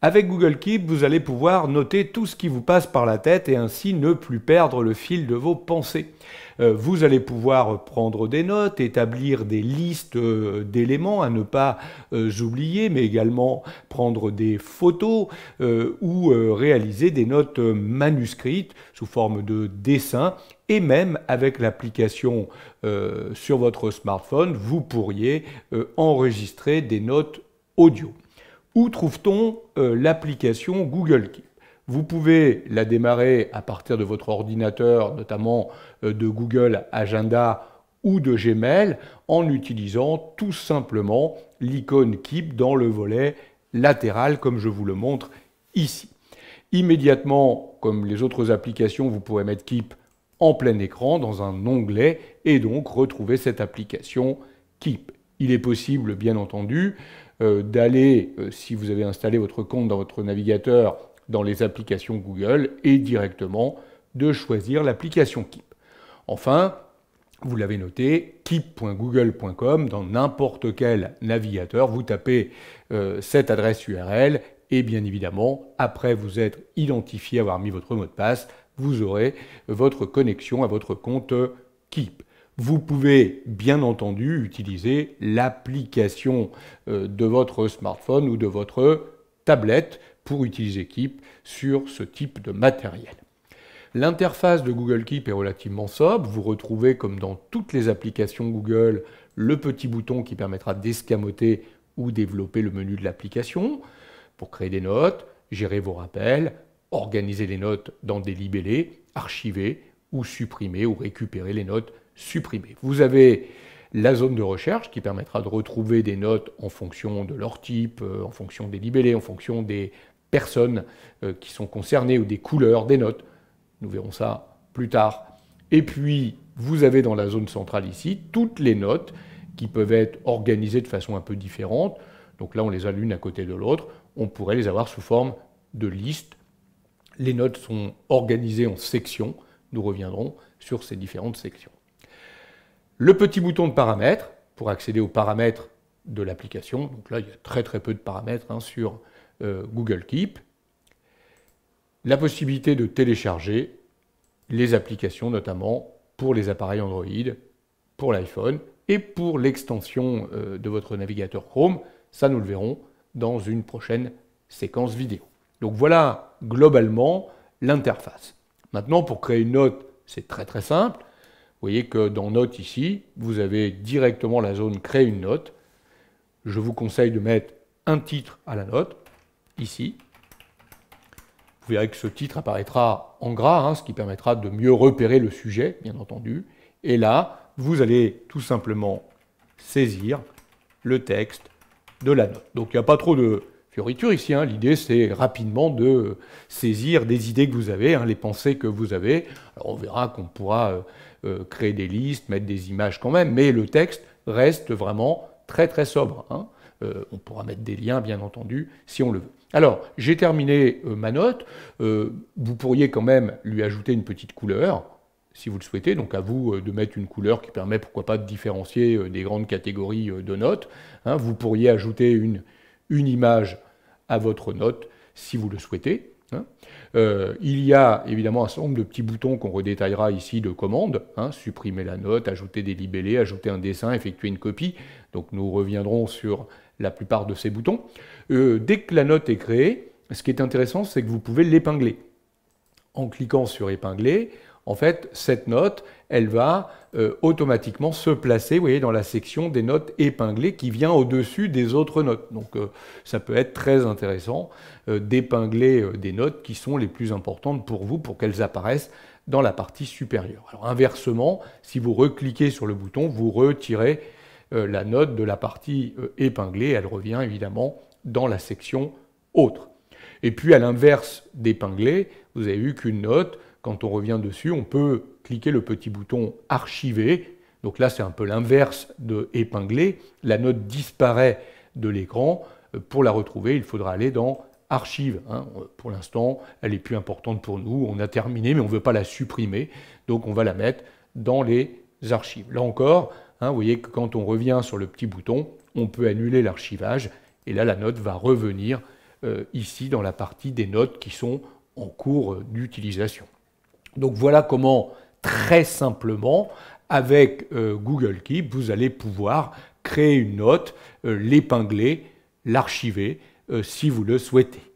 Avec Google Keep, vous allez pouvoir noter tout ce qui vous passe par la tête et ainsi ne plus perdre le fil de vos pensées. Vous allez pouvoir prendre des notes, établir des listes d'éléments à ne pas oublier, mais également prendre des photos ou réaliser des notes manuscrites sous forme de dessin. Et même avec l'application sur votre smartphone, vous pourriez enregistrer des notes audio. Où trouve-t-on l'application Google Keep? Vous pouvez la démarrer à partir de votre ordinateur, notamment de Google Agenda ou de Gmail, en utilisant tout simplement l'icône Keep dans le volet latéral, comme je vous le montre ici. Immédiatement, comme les autres applications, vous pourrez mettre Keep en plein écran dans un onglet et donc retrouver cette application Keep. Il est possible, bien entendu, d'aller, si vous avez installé votre compte dans votre navigateur, dans les applications Google et directement de choisir l'application Keep. Enfin, vous l'avez noté, keep.google.com, dans n'importe quel navigateur, vous tapez cette adresse URL et bien évidemment, après vous être identifié, avoir mis votre mot de passe, vous aurez votre connexion à votre compte Keep. Vous pouvez bien entendu utiliser l'application de votre smartphone ou de votre tablette pour utiliser Keep sur ce type de matériel. L'interface de Google Keep est relativement sobre. Vous retrouvez, comme dans toutes les applications Google, le petit bouton qui permettra d'escamoter ou développer le menu de l'application pour créer des notes, gérer vos rappels, organiser les notes dans des libellés, archiver ou supprimer ou récupérer les notes supprimées. Vous avez la zone de recherche qui permettra de retrouver des notes en fonction de leur type, en fonction des libellés, en fonction des personnes qui sont concernées ou des couleurs des notes. Nous verrons ça plus tard. Et puis, vous avez dans la zone centrale ici toutes les notes qui peuvent être organisées de façon un peu différente. Donc là, on les a l'une à côté de l'autre. On pourrait les avoir sous forme de liste. Les notes sont organisées en sections. Nous reviendrons sur ces différentes sections. Le petit bouton de paramètres pour accéder aux paramètres de l'application. Donc là, il y a très peu de paramètres sur Google Keep. La possibilité de télécharger les applications, notamment pour les appareils Android, pour l'iPhone et pour l'extension de votre navigateur Chrome. Ça, nous le verrons dans une prochaine séquence vidéo. Donc voilà globalement l'interface. Maintenant, pour créer une note, c'est très simple. Vous voyez que dans Notes ici, vous avez directement la zone Créer une note. Je vous conseille de mettre un titre à la note, ici. Vous verrez que ce titre apparaîtra en gras, ce qui permettra de mieux repérer le sujet, bien entendu. Et là, vous allez tout simplement saisir le texte de la note. Donc il n'y a pas trop de fioritures ici. L'idée, c'est rapidement de saisir des idées que vous avez, les pensées que vous avez. Alors on verra qu'on pourra créer des listes, mettre des images quand même, mais le texte reste vraiment très sobre. On pourra mettre des liens, bien entendu, si on le veut. Alors, j'ai terminé ma note. Vous pourriez quand même lui ajouter une petite couleur, si vous le souhaitez. Donc, à vous de mettre une couleur qui permet, pourquoi pas, de différencier des grandes catégories de notes. Vous pourriez ajouter une image à votre note, si vous le souhaitez. Il y a évidemment un certain nombre de petits boutons qu'on redétaillera ici de commande. Supprimer la note, ajouter des libellés, ajouter un dessin, effectuer une copie. Donc, nous reviendrons sur la plupart de ces boutons. Dès que la note est créée, ce qui est intéressant, c'est que vous pouvez l'épingler. En cliquant sur épingler, en fait, cette note, elle va automatiquement se placer, vous voyez, dans la section des notes épinglées qui vient au-dessus des autres notes. Donc, ça peut être très intéressant d'épingler des notes qui sont les plus importantes pour vous, pour qu'elles apparaissent dans la partie supérieure. Alors, inversement, si vous recliquez sur le bouton, vous retirez la note de la partie épinglée, elle revient évidemment dans la section autre. Et puis à l'inverse d'épingler, vous avez vu qu'une note, quand on revient dessus, on peut cliquer le petit bouton archiver. Donc là, c'est un peu l'inverse de épingler. La note disparaît de l'écran. Pour la retrouver, il faudra aller dans archive. Pour l'instant, elle est plus importante pour nous. On a terminé, mais on ne veut pas la supprimer. Donc on va la mettre dans les archives. Là encore, vous voyez que quand on revient sur le petit bouton, on peut annuler l'archivage. Et là, la note va revenir ici dans la partie des notes qui sont en cours d'utilisation. Donc voilà comment, très simplement, avec Google Keep, vous allez pouvoir créer une note, l'épingler, l'archiver si vous le souhaitez.